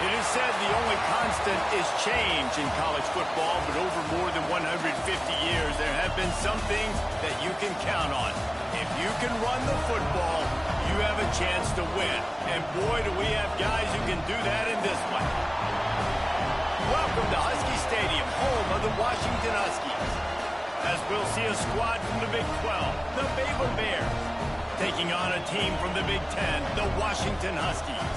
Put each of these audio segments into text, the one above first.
It is said the only constant is change in college football, but over more than 150 years, there have been some things that you can count on. If you can run the football, you have a chance to win. And boy, do we have guys who can do that in this one. Welcome to Husky Stadium, home of the Washington Huskies. As we'll see a squad from the Big 12, the Baylor Bears, taking on a team from the Big 10, the Washington Huskies.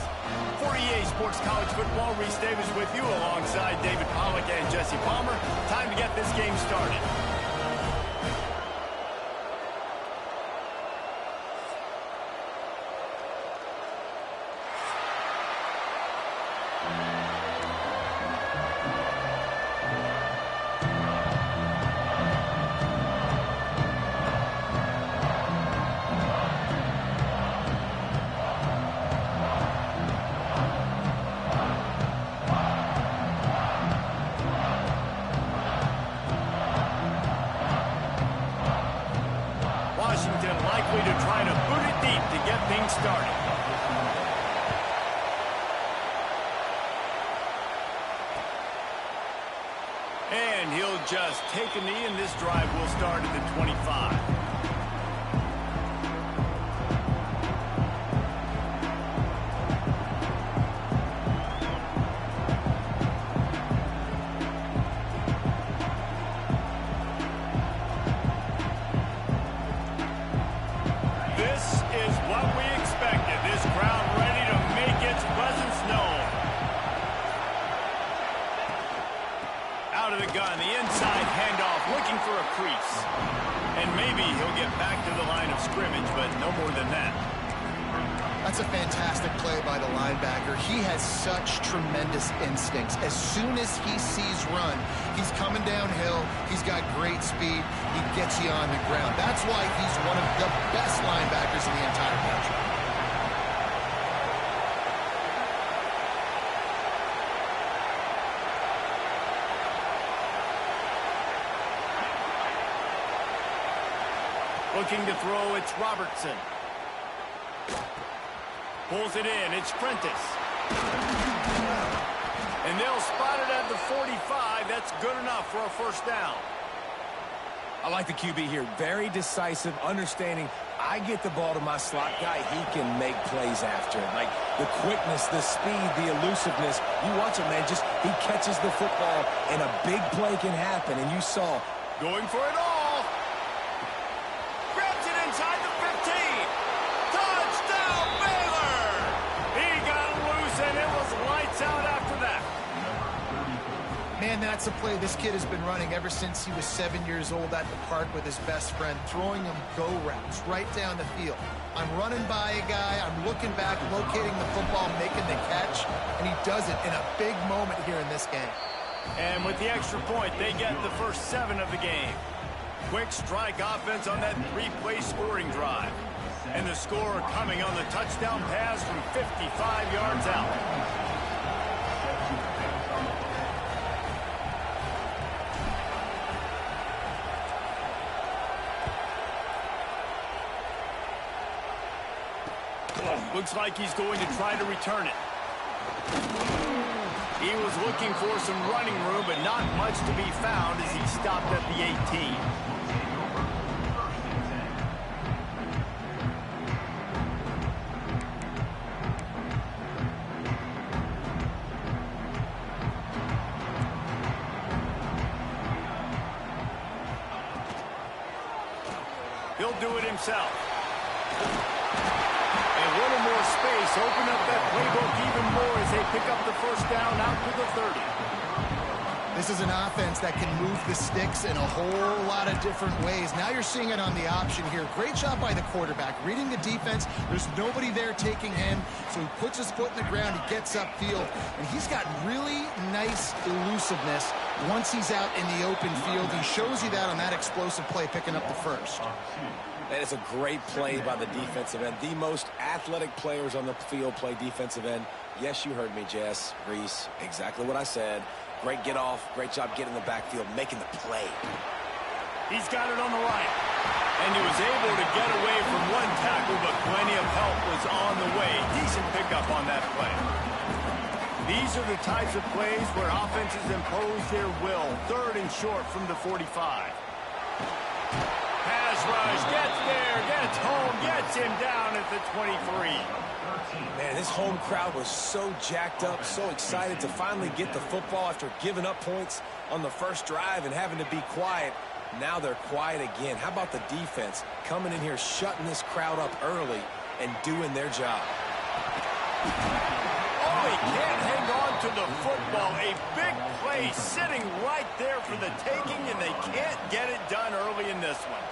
For EA Sports College Football, Reese Davis with you alongside David Pollack and Jesse Palmer. Time to get this game started. Washington likely to try to boot it deep to get things started. And he'll just take a knee, and this drive will start at the 25. Gun, the inside handoff, looking for a crease. And maybe he'll get back to the line of scrimmage, but no more than that. That's a fantastic play by the linebacker. He has such tremendous instincts. As soon as he sees run, he's coming downhill. He's got great speed. He gets you on the ground. That's why he's one of the best linebackers in the entire country. Looking to throw, it's Robertson. Pulls it in, it's Prentice. And they'll spot it at the 45. That's good enough for a first down. I like the QB here. Very decisive, understanding I get the ball to my slot guy, he can make plays after it. Like the quickness, the speed, the elusiveness. You watch him, man, just he catches the football and a big play can happen. And you saw. Going for it all. Inside the 15. Touchdown, Baylor! He got loose, and it was lights out after that. Man, that's a play this kid has been running ever since he was 7 years old at the park with his best friend, throwing him go routes right down the field. I'm running by a guy, I'm looking back, locating the football, making the catch, and he does it in a big moment here in this game. And with the extra point, they get the first 7 of the game. Quick strike offense on that 3-play scoring drive. And the score coming on the touchdown pass from 55 yards out. Looks like he's going to try to return it. He was looking for some running room, but not much to be found as he stopped at the 18. He'll do it himself. And a little more space, open up that playbook even more as they pick up the first down out to the 30. This is an offense that can move the sticks in a whole lot of different ways. Now you're seeing it on the option here. Great job by the quarterback. Reading the defense, there's nobody there taking him, so he puts his foot in the ground, he gets upfield, and he's got really nice elusiveness once he's out in the open field. He shows you that on that explosive play, picking up the first. That is a great play by the defensive end. The most athletic players on the field play defensive end. Yes, you heard me, Jess, Reese, exactly what I said. Great get off, great job getting in the backfield, making the play. He's got it on the right. And he was able to get away from one tackle, but plenty of help was on the way. Decent pickup on that play. These are the types of plays where offenses impose their will. 3rd and short from the 45. Pass rush, gets there, gets home, gets him down at the 23. Man, this home crowd was so jacked up, so excited to finally get the football after giving up points on the first drive and having to be quiet. Now they're quiet again. How about the defense coming in here, shutting this crowd up early and doing their job? Oh, he can't hang on to the football. A big play sitting right there for the taking, and they can't get it done early in this one.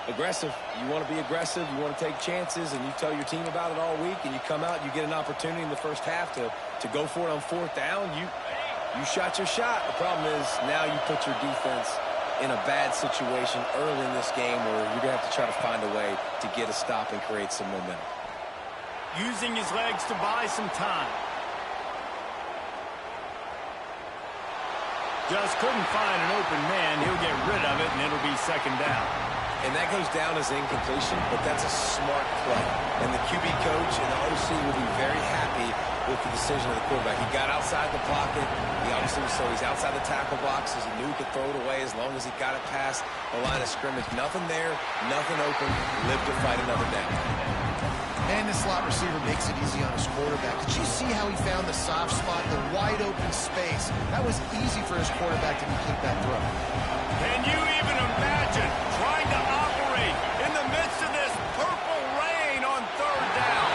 Aggressive. You want to be aggressive. You want to take chances, and you tell your team about it all week, and you come out, you get an opportunity in the first half to go for it on 4th down. You shot your shot. The problem is now you put your defense in a bad situation early in this game where you're going to have to try to find a way to get a stop and create some momentum. Using his legs to buy some time. Just couldn't find an open man. He'll get rid of it, and it'll be 2nd down. And that goes down as incompletion, but that's a smart play. And the QB coach and the OC will be very happy with the decision of the quarterback. He got outside the pocket. He obviously so he's outside the tackle boxes. He knew he could throw it away as long as he got it past the line of scrimmage. Nothing there, nothing open. Lived to fight another down. And the slot receiver makes it easy on his quarterback. Did you see how he found the soft spot, the wide open space? That was easy for his quarterback to complete that throw. Can you even imagine trying to operate in the midst of this purple rain on 3rd down?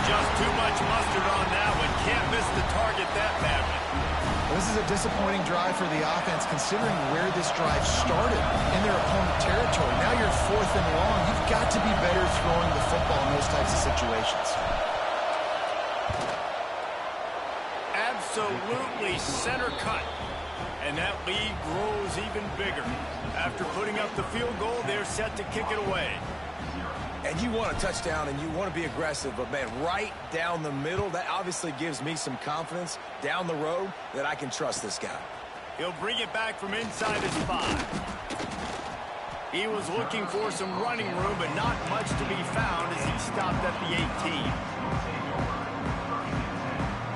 Just too much mustard on that one. Can't miss the target that badly. Well, this is a disappointing drive for the offense, considering where this drive started in their opponent territory. Now you're 4th and long. You've got to be better throwing the football in those types of situations. Absolutely center cut. And that lead grows even bigger. After putting up the field goal, they're set to kick it away. And you want a touchdown and you want to be aggressive, but man, right down the middle, that obviously gives me some confidence down the road that I can trust this guy. He'll bring it back from inside his 5. He was looking for some running room, but not much to be found as he stopped at the 18.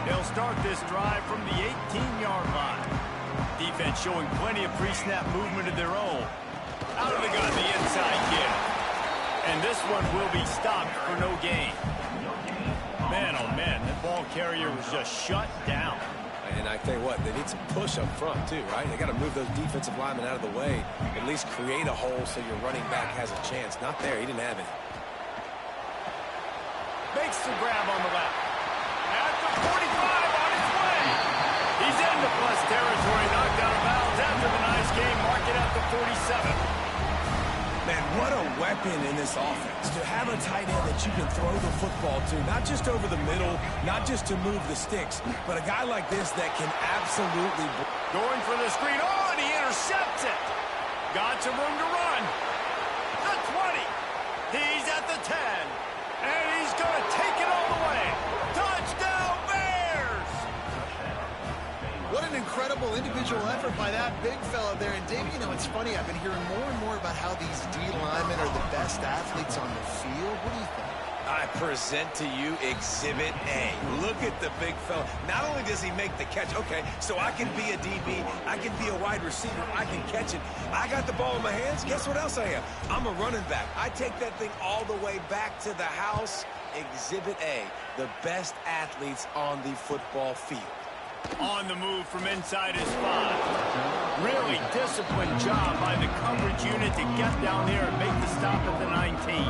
They'll start this drive from the 18-yard line. Defense showing plenty of pre-snap movement of their own. Out of the gun, the inside kid. And this one will be stopped for no gain. Man, oh man, that ball carrier was just shut down. And I tell you what, they need some push up front too, right? They got to move those defensive linemen out of the way, at least create a hole so your running back has a chance. Not there, he didn't have it. Makes the grab on the left. At the 45 on his way. He's into plus territory, knocked out of bounds after the nice game. Mark it at the 47. Man, what a weapon in this offense. To have a tight end that you can throw the football to, not just over the middle, not just to move the sticks, but a guy like this that can absolutely... Going for the screen. Oh, and he intercepts it. Got some room to run. The 20. He's at the 10. And he's going to take it all the way. Touchdown, Bears! What an incredible individual effort by that big fella there. And, Dave, you know, it's funny. I've been hearing more and more about how these D linemen are the best athletes on the field. What do you think? I present to you Exhibit A. Look at the big fella. Not only does he make the catch, okay, so I can be a DB, I can be a wide receiver, I can catch it. I got the ball in my hands. Guess what else I am? I'm a running back. I take that thing all the way back to the house. Exhibit A, the best athletes on the football field. On the move from inside his 5. Really disciplined job by the coverage unit to get down there and make the stop at the 19.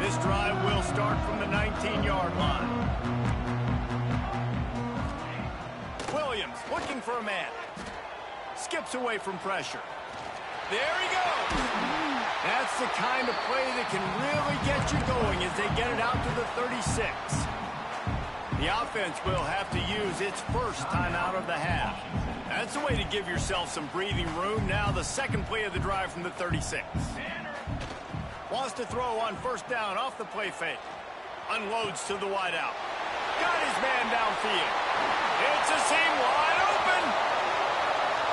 This drive will start from the 19-yard line. Williams looking for a man. Skips away from pressure. There he goes. That's the kind of play that can really get you going as they get it out to the 36. The offense will have to use its first timeout of the half. That's a way to give yourself some breathing room. Now the second play of the drive from the 36. Wants to throw on first down off the play fake. Unloads to the wideout. Got his man downfield. It's a seam wide open.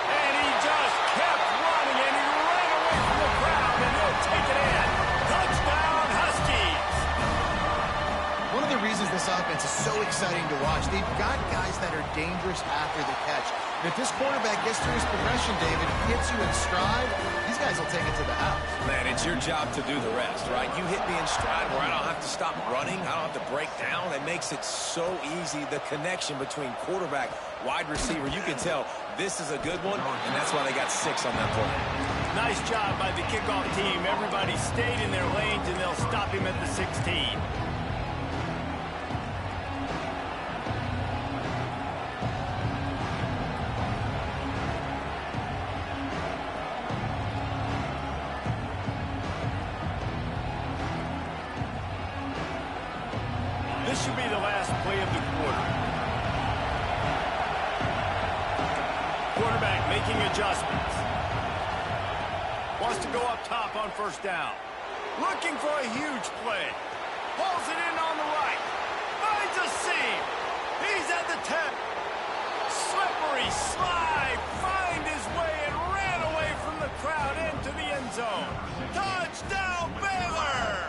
And he just kept running, and he ran away from the crowd, and he'll take it in. Touchdown, Huskies. watch. They've got guys that are dangerous after the catch. And if this quarterback gets through his progression, David, hits you in stride, these guys will take it to the house. Man, it's your job to do the rest, right? You hit me in stride where I don't have to stop running. I don't have to break down. It makes it so easy. The connection between quarterback, wide receiver, you can tell this is a good one, and that's why they got 6 on that play. Nice job by the kickoff team. Everybody stayed in their lanes, and they'll stop him at the 16. This should be the last play of the quarter. Quarterback making adjustments. Wants to go up top on first down. Looking for a huge play. Pulls it in on the right. Finds a seam. He's at the 10. Slippery slide. Find his way and ran away from the crowd into the end zone. Touchdown, Baylor!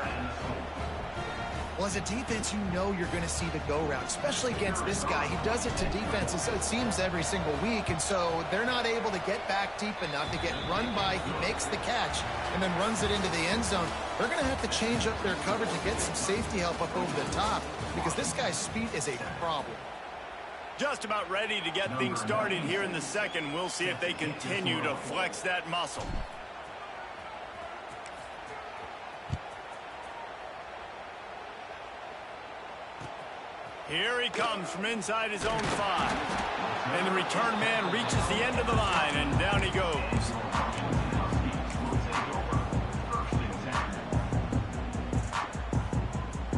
Well, as a defense, you know you're going to see the go route, especially against this guy. He does it to defenses, it seems, every single week, and so they're not able to get back deep enough to get run by. He makes the catch and then runs it into the end zone. They're going to have to change up their coverage and get some safety help up over the top because this guy's speed is a problem. Just about ready to get things started here in the second. We'll see if they continue to flex that muscle. Here he comes from inside his own 5. And the return man reaches the end of the line, and down he goes.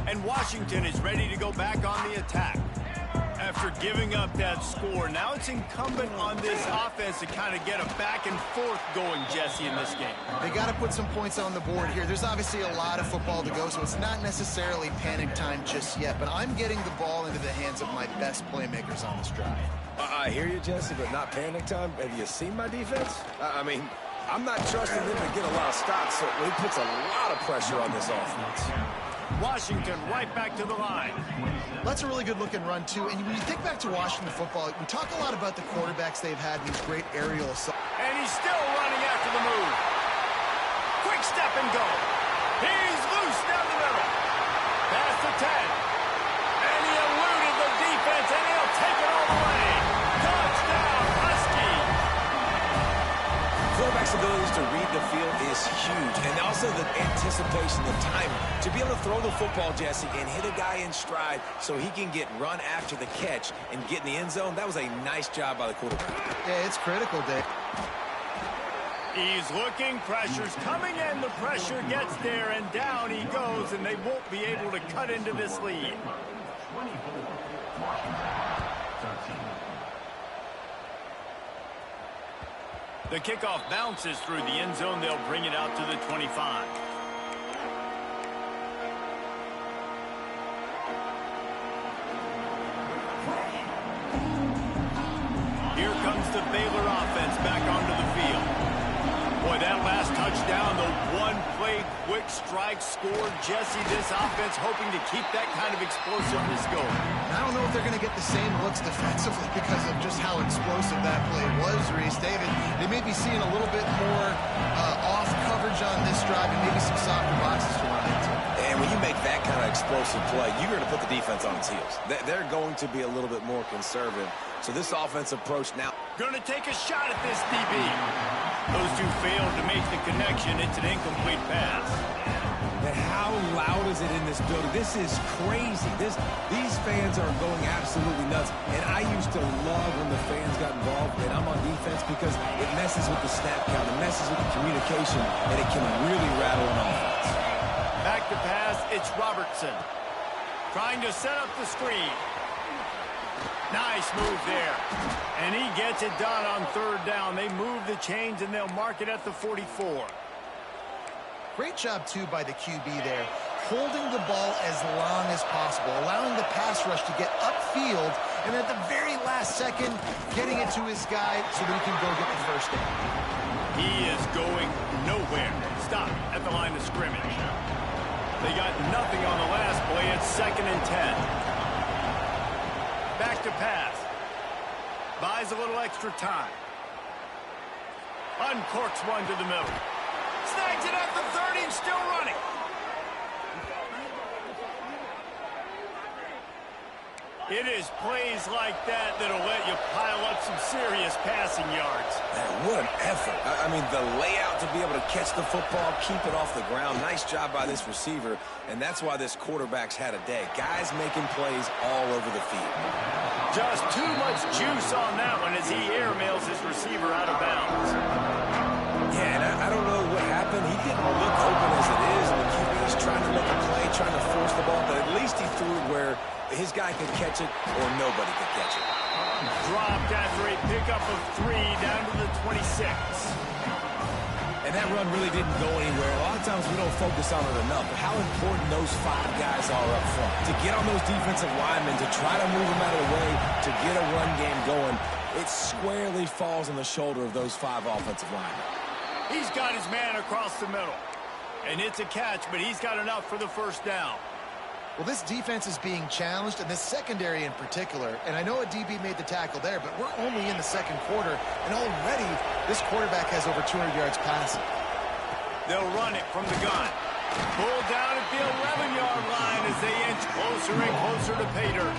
And Washington is ready to go back on the attack. After giving up that score, now it's incumbent on this offense to kind of get a back and forth going, Jesse, in this game. They got to put some points on the board here. There's obviously a lot of football to go, so it's not necessarily panic time just yet, but I'm getting the ball into the hands of my best playmakers on this drive. I hear you, Jesse, but not panic time. Have you seen my defense? I mean, I'm not trusting them to get a lot of stops, so he puts a lot of pressure on this offense. Washington right back to the line. That's a really good-looking run, too. And when you think back to Washington football, we talk a lot about the quarterbacks they've had, these great aerial assaults. And he's still running after the move. Quick step and go. He's loose down the middle. Past the 10. And he eluded the defense, and he'll take it all the way. Touchdown, Husky. Quarterback's abilities to read the field is huge, and also the anticipation, the timing. To be able to throw the football, Jesse, and hit a guy in stride so he can get run after the catch and get in the end zone, that was a nice job by the quarterback. Yeah, it's critical, Dave. He's looking, pressure's coming in, the pressure gets there, and down he goes, and they won't be able to cut into this lead. The kickoff bounces through the end zone. They'll bring it out to the 25. Here comes the Baylor offense back onto the field. Boy, that last touchdown, the one-play quick strike scored. Jesse, this offense hoping to keep that kind of explosiveness going. I don't know if they're going to get the same looks defensively because of just how explosive that play was, Reese. David, they may be seeing a little bit more off coverage on this drive and maybe some softer boxes to run into. And when you make that kind of explosive play, you're going to put the defense on its heels. They're going to be a little bit more conservative. So this offense approach now. Going to take a shot at this DB. Those two failed to make the connection. It's an incomplete pass. And how loud is it in this building? This is crazy. These fans are going absolutely nuts. And I used to love when the fans got involved, and I'm on defense because it messes with the snap count, it messes with the communication, and it can really rattle an offense. Back to pass, it's Robertson. Trying to set up the screen. Nice move there. And he gets it done on third down. They move the chains, and they'll mark it at the 44. Great job, too, by the QB there, holding the ball as long as possible, allowing the pass rush to get upfield, and at the very last second, getting it to his guy so that he can go get the first down. He is going nowhere. Stop at the line of scrimmage. They got nothing on the last play. It's 2nd and 10. to pass. Buys a little extra time. Uncorks one to the middle. Snags it at the 30 and still running. It is plays like that that'll let you pile up some serious passing yards. Man, what an effort. I mean, the layout to be able to catch the football, keep it off the ground. Nice job by this receiver, and that's why this quarterback's had a day. Guys making plays all over the field. Just too much juice on that one as he airmails his receiver out of bounds. Yeah, and I don't know what happened. He didn't look open as it is, and the QB's trying to make a play, trying to force the ball, but at least he threw it where his guy could catch it or nobody could catch it. Dropped after a pickup of 3 down to the 26. And that run really didn't go anywhere. A lot of times we don't focus on it enough, but how important those 5 guys are up front. To get on those defensive linemen, to try to move them out of the way, to get a run game going, it squarely falls on the shoulder of those 5 offensive linemen. He's got his man across the middle. And it's a catch, but he's got enough for the first down. Well, this defense is being challenged, and this secondary in particular. And I know a DB made the tackle there, but we're only in the second quarter, and already this quarterback has over 200 yards passing. They'll run it from the gun. Pulled down at the 11-yard line as they inch closer and closer to pay dirt.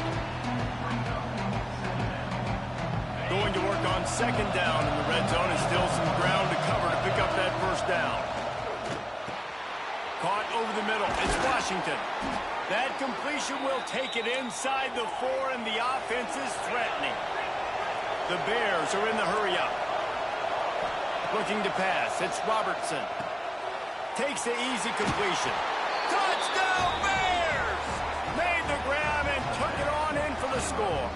Going to work on second down in the red zone, and still some ground to cover to pick up that first down. Caught over the middle. It's Washington. That completion will take it inside the 4, and the offense is threatening. The Bears are in the hurry-up. Looking to pass. It's Robertson. Takes the easy completion. Touchdown, Bears! Made the grab and took it on in for the score.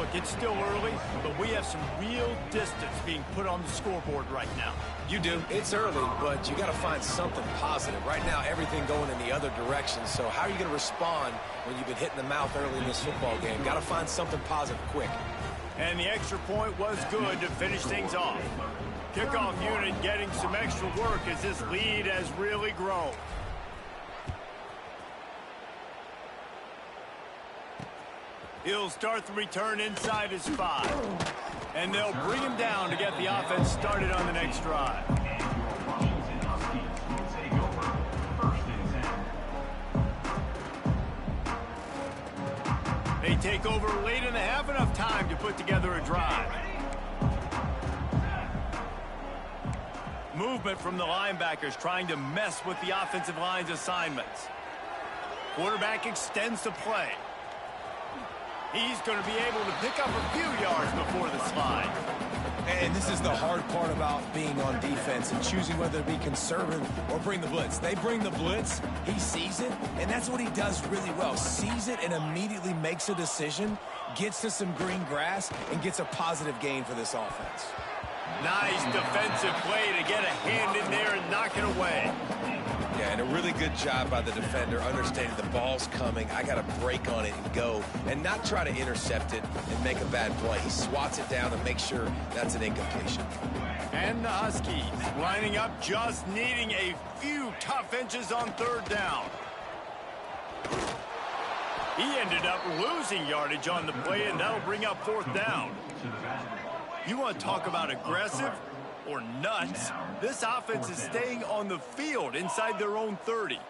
Look, it's still early, but we have some real distance being put on the scoreboard right now. You do. It's early, but you got to find something positive. Right now, everything going in the other direction. So how are you going to respond when you've been hit in the mouth early in this football game? Got to find something positive quick. And the extra point was good to finish things off. Kickoff unit getting some extra work as this lead has really grown. He'll start the return inside his 5. And they'll bring him down to get the offense started on the next drive. They take over late and they have enough time to put together a drive. Movement from the linebackers trying to mess with the offensive line's assignments. Quarterback extends the play. He's going to be able to pick up a few yards before the slide. And this is the hard part about being on defense and choosing whether to be conservative or bring the blitz. They bring the blitz, he sees it, and that's what he does really well. Sees it and immediately makes a decision, gets to some green grass, and gets a positive gain for this offense. Nice defensive play to get a hand in there and knock it away. Yeah, and a really good job by the defender understanding the ball's coming. I got to break on it and go and not try to intercept it and make a bad play. He swats it down and makes sure that's an incompletion. And the Huskies lining up, just needing a few tough inches on third down. He ended up losing yardage on the play, and that'll bring up fourth down. You want to talk about aggressive or nuts? This offense is staying on the field inside their own 30.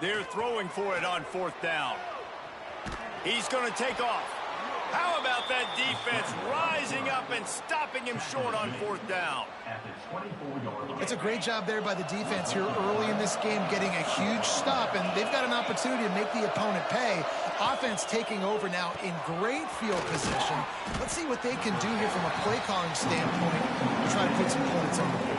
They're throwing for it on fourth down. He's going to take off. How about that defense rising up and stopping him short on fourth down? It's a great job there by the defense here early in this game, getting a huge stop, and they've got an opportunity to make the opponent pay. Offense taking over now in great field position. Let's see what they can do here from a play calling standpoint to try to put some points on the board.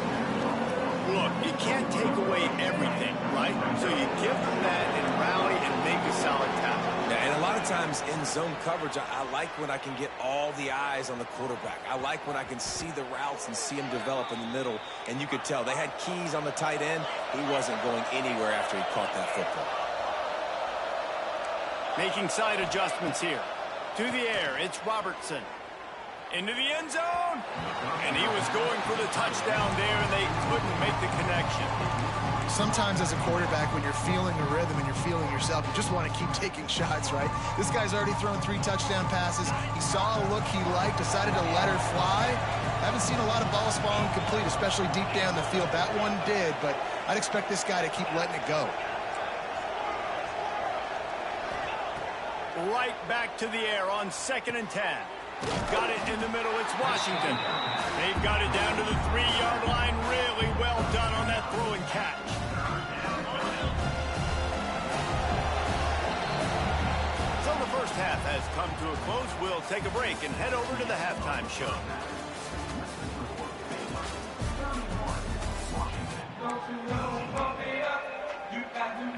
Look, you can't take away everything, right? So you give them that and rally and make a solid tackle. Yeah, and a lot of times in zone coverage, I like when I can get all the eyes on the quarterback. I like when I can see the routes and see him develop in the middle. And you could tell they had keys on the tight end. He wasn't going anywhere after he caught that football. Making side adjustments here. To the air, it's Robertson. Into the end zone. And he was going for the touchdown there, and they couldn't make the connection. Sometimes as a quarterback, when you're feeling the rhythm and you're feeling yourself, you just want to keep taking shots, right? This guy's already thrown 3 touchdown passes. He saw a look he liked, decided to let her fly. Haven't seen a lot of balls fall incomplete, especially deep down the field. That one did, but I'd expect this guy to keep letting it go. Right back to the air on 2nd and 10. Got it in the middle. It's Washington. They've got it down to the 3-yard line. Really well done on that throw and catch. So the first half has come to a close. We'll take a break and head over to the halftime show.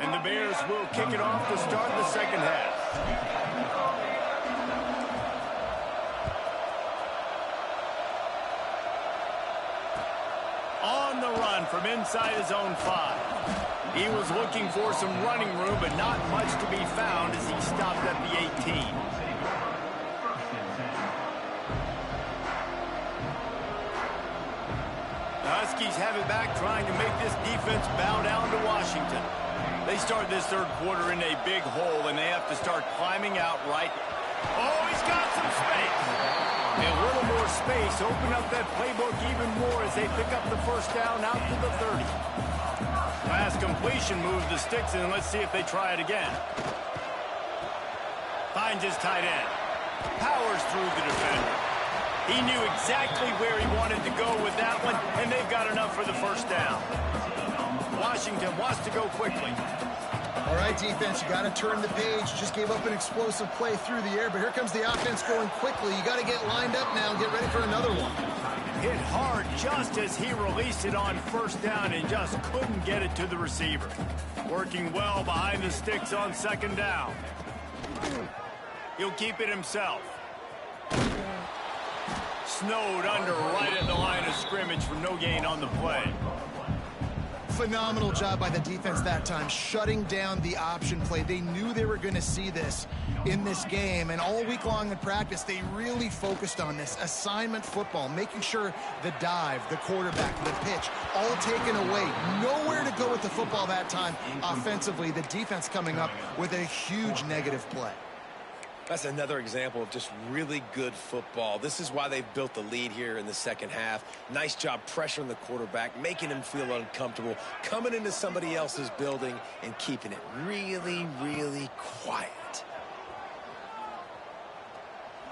And the Bears will kick it off to start the second half. On the run from inside his own 5. He was looking for some running room, but not much to be found as he stopped at the 18. The Huskies have it back, trying to make this defense bow down to Washington. They start this third quarter in a big hole, and they have to start climbing out right. Oh, he's got some space. A little more space, open up that playbook even more as they pick up the first down out to the 30. Pass completion moves the sticks, and let's see if they try it again. Finds his tight end. Powers through the defender. He knew exactly where he wanted to go with that one, and they've got enough for the first down. Washington wants to go quickly. All right, defense, you got to turn the page. Just gave up an explosive play through the air, but here comes the offense going quickly. You got to get lined up now and get ready for another one. Hit hard just as he released it on first down and just couldn't get it to the receiver. Working well behind the sticks on 2nd down. He'll keep it himself. Snowed under right at the line of scrimmage for no gain on the play. Phenomenal job by the defense that time, shutting down the option play. They knew they were going to see this in this game, and all week long in practice, they really focused on this assignment football, making sure the dive, the quarterback, the pitch, all taken away. Nowhere to go with the football that time offensively. The defense coming up with a huge negative play. That's another example of just really good football. This is why they've built the lead here in the second half. Nice job pressuring the quarterback, making him feel uncomfortable, coming into somebody else's building and keeping it really, really quiet.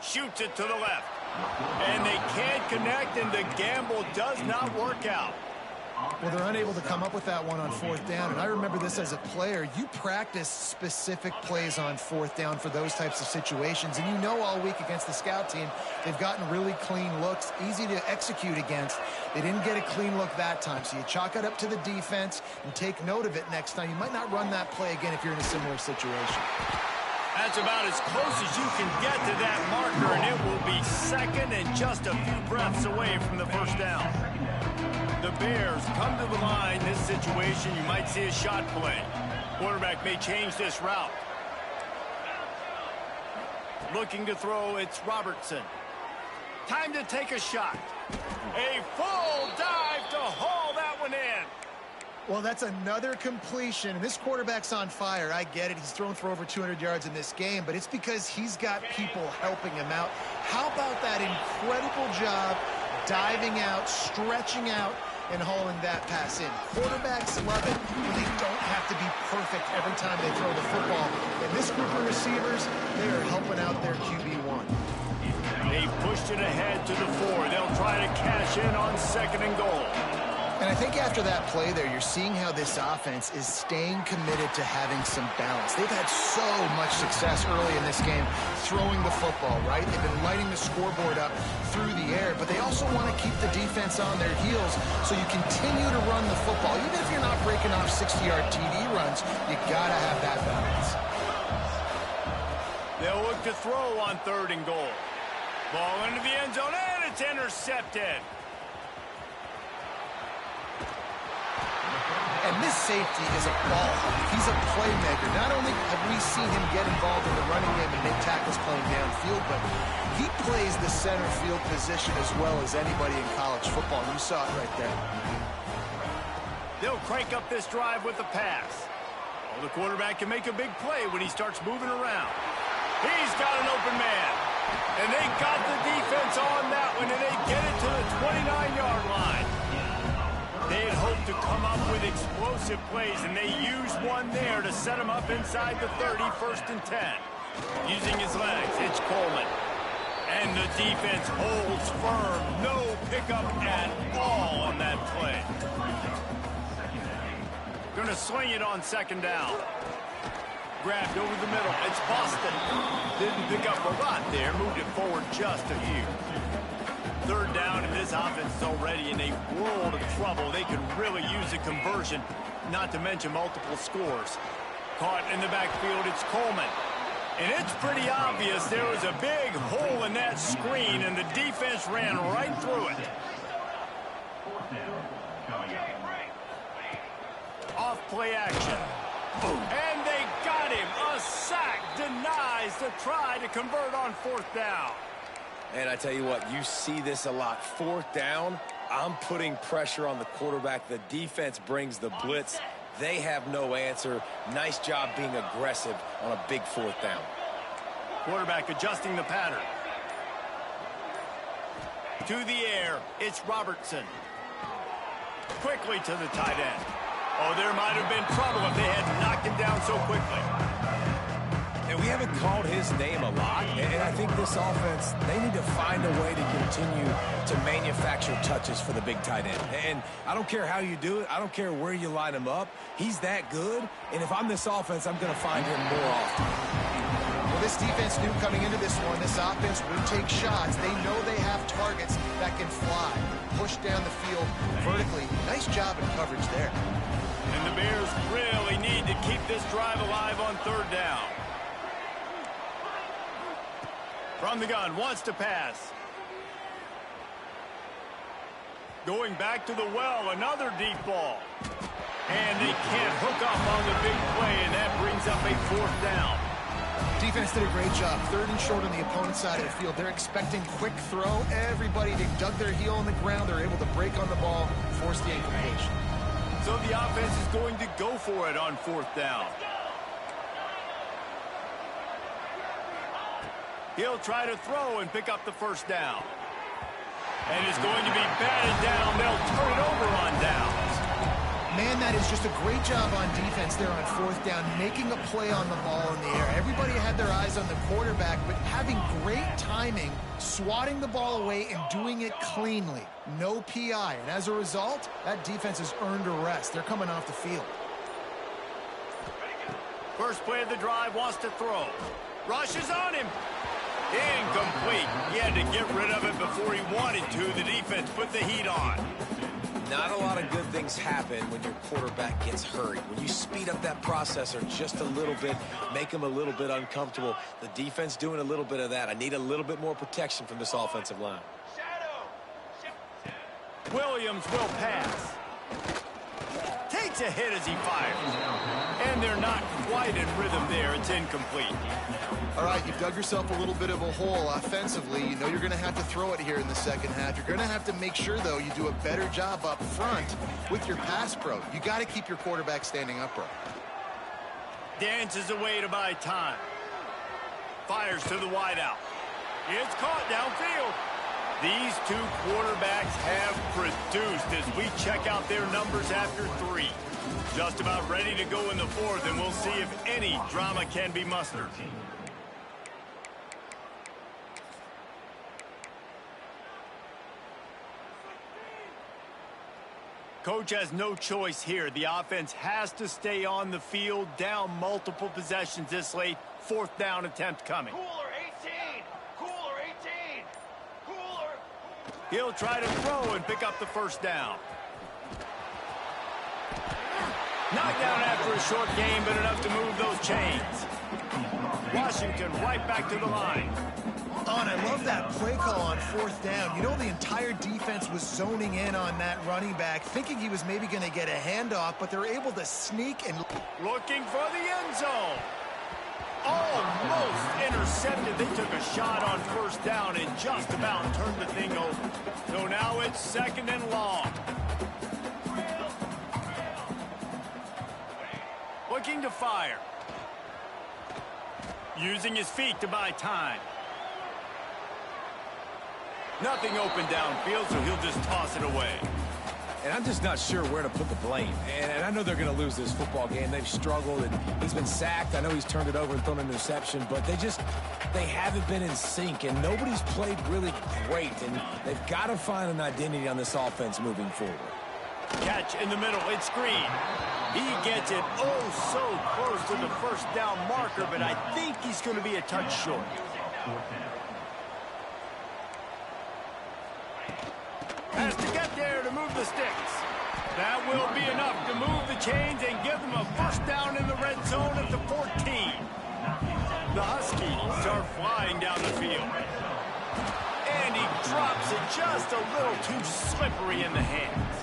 Shoots it to the left. And they can't connect, and the gamble does not work out. Well, they're unable to come up with that one on 4th down, and I remember this as a player. You practice specific plays on 4th down for those types of situations, and you know all week against the scout team, they've gotten really clean looks, easy to execute against. They didn't get a clean look that time, so you chalk it up to the defense and take note of it next time. You might not run that play again if you're in a similar situation. That's about as close as you can get to that marker, and it will be 2nd and just a few breaths away from the first down. The Bears come to the line. This situation, you might see a shot play. Quarterback may change this route. Looking to throw, it's Robertson. Time to take a shot. A full dive to haul that one in. Well, that's another completion. This quarterback's on fire. I get it. He's thrown for over 200 yards in this game, but it's because he's got people helping him out. How about that incredible job diving out, stretching out, and hauling that pass in? Quarterbacks love it, but they don't have to be perfect every time they throw the football. And this group of receivers, they are helping out their QB1. They pushed it ahead to the 4. They'll try to cash in on 2nd and goal. And I think after that play there, you're seeing how this offense is staying committed to having some balance. They've had so much success early in this game throwing the football, right? They've been lighting the scoreboard up through the air, but they also want to keep the defense on their heels, so you continue to run the football. Even if you're not breaking off 60-yard TD runs, you got to have that balance. They'll look to throw on 3rd and goal. Ball into the end zone, and it's intercepted. And And this safety is a ball hawk. He's a playmaker. Not only have we seen him get involved in the running game and make tackles playing downfield, but he plays the center field position as well as anybody in college football. You saw it right there. They'll crank up this drive with the pass. Oh, the quarterback can make a big play when he starts moving around. He's got an open man. And they got the defense on that one, and they get it to the 29-yard line. They had hoped to come up with explosive plays, and they used one there to set them up inside the 30, 1st and 10. Using his legs, it's Coleman. And the defense holds firm. No pickup at all on that play. Going to sling it on 2nd down. Grabbed over the middle. It's Boston. Didn't pick up a lot there. Moved it forward just a few. 3rd down, and this offense is already in a world of trouble. They could really use a conversion, not to mention multiple scores. Caught in the backfield, it's Coleman. And it's pretty obvious there was a big hole in that screen, and the defense ran right through it. Off play action. And they got him. A sack denies the try to convert on 4th down. And I tell you what, you see this a lot. 4th down, I'm putting pressure on the quarterback. The defense brings the blitz. They have no answer. Nice job being aggressive on a big 4th down. Quarterback adjusting the pattern. To the air, it's Robertson. Quickly to the tight end. Oh, there might have been trouble if they had knocked him down so quickly. And we haven't called his name a lot, and I think this offense, they need to find a way to continue to manufacture touches for the big tight end. And I don't care how you do it. I don't care where you line him up. He's that good, and if I'm this offense, I'm going to find him more often. Well, this defense knew coming into this one, this offense would take shots. They know they have targets that can fly, push down the field vertically. Nice job in coverage there. And the Bears really need to keep this drive alive on 3rd down. From the gun, wants to pass. Going back to the well, another deep ball. And they can't hook up on the big play, and that brings up a 4th down. Defense did a great job. 3rd and short on the opponent's side of the field. They're expecting quick throw. Everybody, they dug their heel on the ground. They're able to break on the ball, force the incompletion. So the offense is going to go for it on 4th down. He'll try to throw and pick up the 1st down. And it's going to be batted down. They'll turn it over on downs. Man, that is just a great job on defense there on 4th down, making a play on the ball in the air. Everybody had their eyes on the quarterback, but having great timing, swatting the ball away and doing it cleanly. No PI. And as a result, that defense has earned a rest. They're coming off the field. First play of the drive, wants to throw. Rushes on him. Incomplete. He had to get rid of it before he wanted to. The defense put the heat on. Not a lot of good things happen when your quarterback gets hurried. When you speed up that processor just a little bit, make him a little bit uncomfortable. The defense doing a little bit of that. I need a little bit more protection from this offensive line. Williams will pass. Takes a hit as he fires. And they're not quite in rhythm there. It's incomplete. All right, you've dug yourself a little bit of a hole offensively. You know you're going to have to throw it here in the 2nd half. You're going to have to make sure, though, you do a better job up front with your pass pro. You got to keep your quarterback standing upright. Dances away to buy time. Fires to the wideout. It's caught downfield. These two quarterbacks have produced as we check out their numbers after 3. Just about ready to go in the 4th, and we'll see if any drama can be mustered. Coach has no choice here. The offense has to stay on the field, down multiple possessions this late. 4th down attempt coming. Cooler 18! Cooler 18! Cooler! He'll try to throw and pick up the 1st down. Knocked down after a short game, but enough to move those chains. Washington right back to the line. on. I love that play call on 4th down. You know, the entire defense was zoning in on that running back, thinking he was maybe going to get a handoff, but they're able to sneak and... Looking for the end zone. Almost intercepted. They took a shot on 1st down and just about turned the thing over. So now it's 2nd and long. Looking to fire. Using his feet to buy time. Nothing open downfield, so he'll just toss it away. And I'm just not sure where to put the blame. And I know they're going to lose this football game. They've struggled, and he's been sacked. I know he's turned it over and thrown an interception, but they haven't been in sync, and nobody's played really great. And they've got to find an identity on this offense moving forward. Catch in the middle. It's Green. He gets it so close to the 1st down marker, but I think he's going to be a touch short. Has to get there to move the sticks. That will be enough to move the chains and give them a 1st down in the red zone at the 14. The Huskies are flying down the field. And he drops it just a little too slippery in the hands.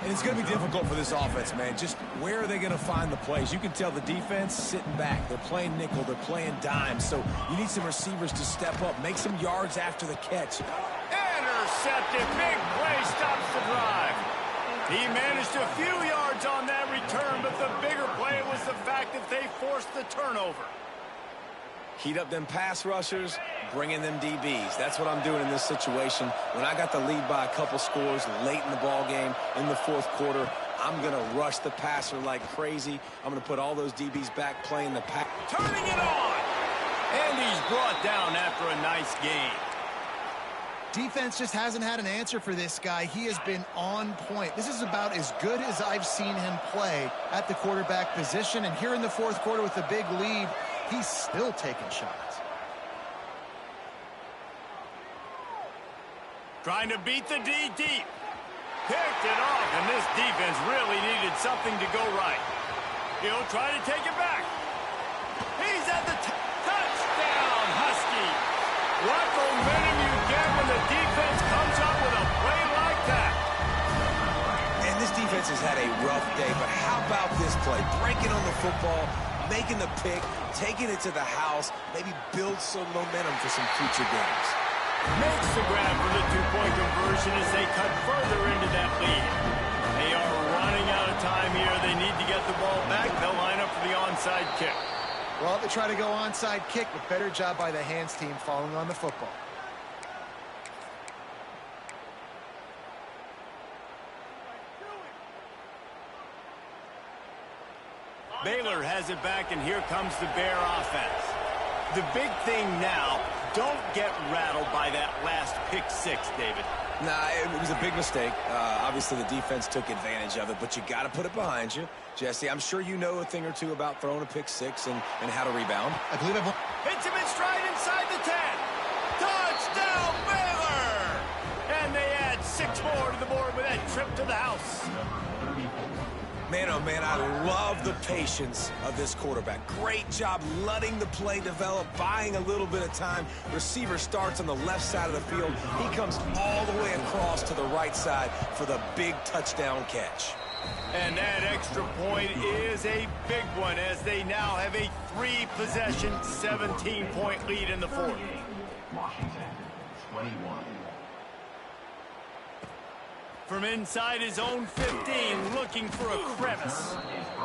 And it's going to be difficult for this offense, man. Just where are they going to find the plays? You can tell the defense sitting back. They're playing nickel. They're playing dime. So you need some receivers to step up, make some yards after the catch. Intercepted. Big play stops the drive. He managed a few yards on that return, but the bigger play was the fact that they forced the turnover. Heat up them pass rushers, bring in them DBs. That's what I'm doing in this situation. When I got the lead by a couple scores late in the ball game in the 4th quarter, I'm going to rush the passer like crazy. I'm going to put all those DBs back playing the pass. Turning it on. And he's brought down after a nice game. Defense just hasn't had an answer for this guy. He has been on point. This is about as good as I've seen him play at the quarterback position. And here in the 4th quarter with a big lead, he's still taking shots. Trying to beat the D deep. Picked it off, and this defense really needed something to go right. He'll try to take it back. He's at the touchdown, Husky. What momentum you get when the defense comes up with a play like that. And this defense has had a rough day, but how about this play? Breaking on the football, making the pick, taking it to the house, maybe build some momentum for some future games. Makes the grab for the 2-point conversion as they cut further into that lead. They are running out of time here. They need to get the ball back. They'll line up for the onside kick. Well, they try to go onside kick, but better job by the hands team following on the football. Baylor has it back, and here comes the Bear offense. The big thing now, don't get rattled by that last pick 6, David. Nah, it was a big mistake. Obviously, the defense took advantage of it, but you got to put it behind you. Jesse, I'm sure you know a thing or two about throwing a pick 6 and how to rebound. I believe I've... Hits him in stride inside the 10. Touchdown, Baylor! And they add 6 more to the board with that trip to the house. Man, oh man, I love the patience of this quarterback. Great job letting the play develop, buying a little bit of time. Receiver starts on the left side of the field. He comes all the way across to the right side for the big touchdown catch. And that extra point is a big one as they now have a 3-possession, 17-point lead in the 4th. Washington, 21. From inside his own 15, looking for a crevice.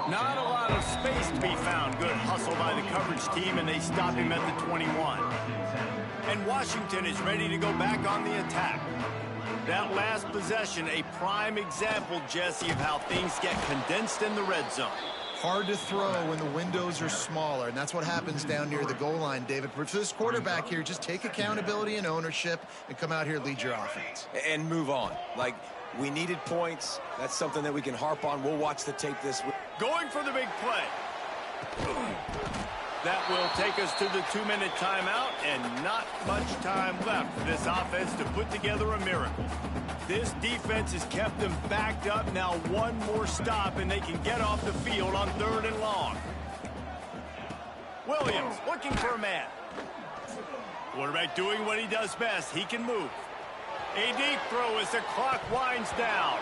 Not a lot of space to be found. Good hustle by the coverage team, and they stop him at the 21. And Washington is ready to go back on the attack. That last possession, a prime example, Jesse, of how things get condensed in the red zone. Hard to throw when the windows are smaller, and that's what happens down near the goal line, David. For this quarterback here, just take accountability and ownership and come out here and lead your offense. And move on. Like, we needed points. That's something that we can harp on. We'll watch the tape this week. Going for the big play. That will take us to the 2-minute timeout, and not much time left for this offense to put together a miracle. This defense has kept them backed up. Now one more stop, and they can get off the field on 3rd and long. Williams looking for a man. Quarterback doing what he does best. He can move. A deep throw as the clock winds down.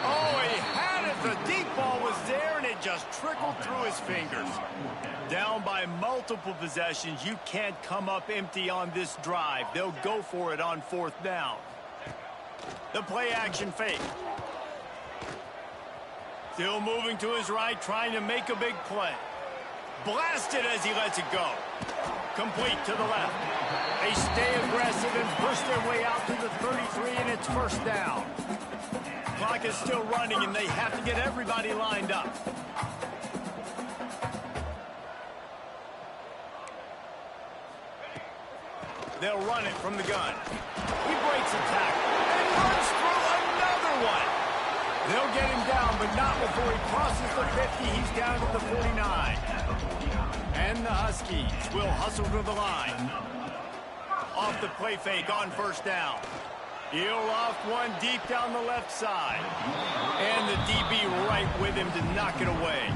Oh, he had it. The deep ball was there, and it just trickled through his fingers. Down by multiple possessions, you can't come up empty on this drive. They'll go for it on 4th down. The play-action fake. Still moving to his right, trying to make a big play. Blasted as he lets it go. Complete to the left. They stay aggressive and push their way out to the 33, and it's 1st down. Clock is still running, and they have to get everybody lined up. They'll run it from the gun. He breaks a tackle and runs through another one. They'll get him down, but not before he crosses the 50. He's down to the 49. And the Huskies will hustle to the line. Off the play fake on 1st down. He'll loft one deep down the left side. And the DB right with him to knock it away.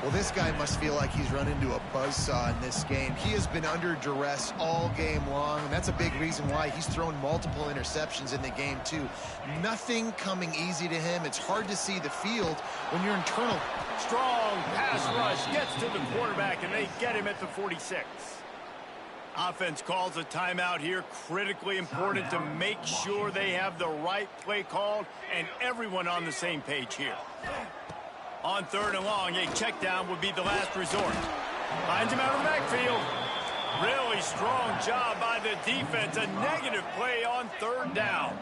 Well, this guy must feel like he's run into a buzzsaw in this game. He has been under duress all game long, and that's a big reason why he's thrown multiple interceptions in the game, too. Nothing coming easy to him. It's hard to see the field when you're internal. Strong pass rush gets to the quarterback, and they get him at the 46. Offense calls a timeout here. Critically important to make sure they have the right play called and everyone on the same page here. On 3rd and long, a check down would be the last resort. Finds him out of the backfield. Really strong job by the defense. A negative play on 3rd down.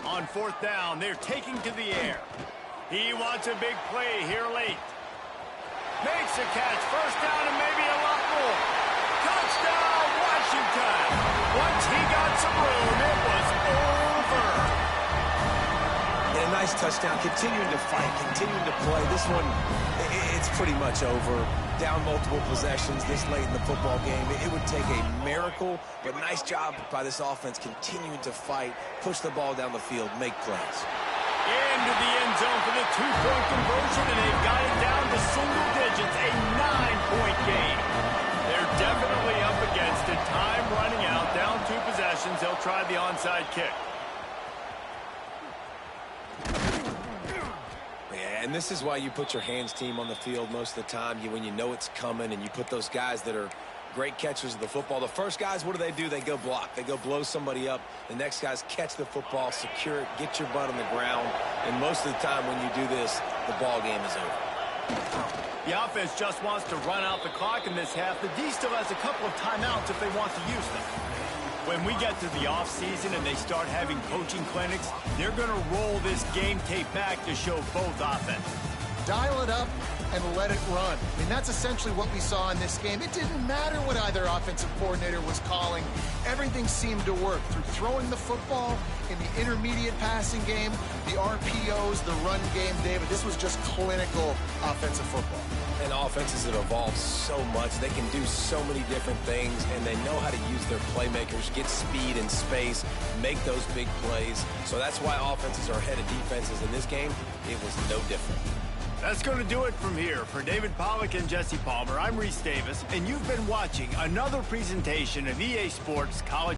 On 4th down, they're taking to the air. He wants a big play here late. Makes a catch. 1st down and maybe a lot more. Touchdown, Washington. Once he got some room, it was over. And a nice touchdown. Continuing to fight, continuing to play. This one, it's pretty much over. Down multiple possessions this late in the football game. It would take a miracle, but nice job by this offense continuing to fight, push the ball down the field, make plays. Into the end zone for the 2-point conversion, and they've got it down to single digits, a 9-point game. They're definitely up against it. Time running out, down 2 possessions. They'll try the onside kick. And this is why you put your hands team on the field most of the time. When you know it's coming, and you put those guys that are great catchers of the football. The first guys, what do? They go block. They go blow somebody up. The next guys catch the football, secure it, get your butt on the ground. And most of the time when you do this, the ball game is over. The offense just wants to run out the clock in this half. The D still has a couple of timeouts if they want to use them. When we get to the offseason and they start having coaching clinics, they're going to roll this game tape back to show both offenses. Dial it up and let it run. I mean, that's essentially what we saw in this game. It didn't matter what either offensive coordinator was calling. Everything seemed to work through throwing the football in the intermediate passing game, the RPOs, the run game, David. This was just clinical offensive football. And offenses have evolved so much. They can do so many different things, and they know how to use their playmakers, get speed and space, make those big plays. So that's why offenses are ahead of defenses in this game. It was no different. That's going to do it from here. For David Pollack and Jesse Palmer, I'm Reese Davis, and you've been watching another presentation of EA Sports College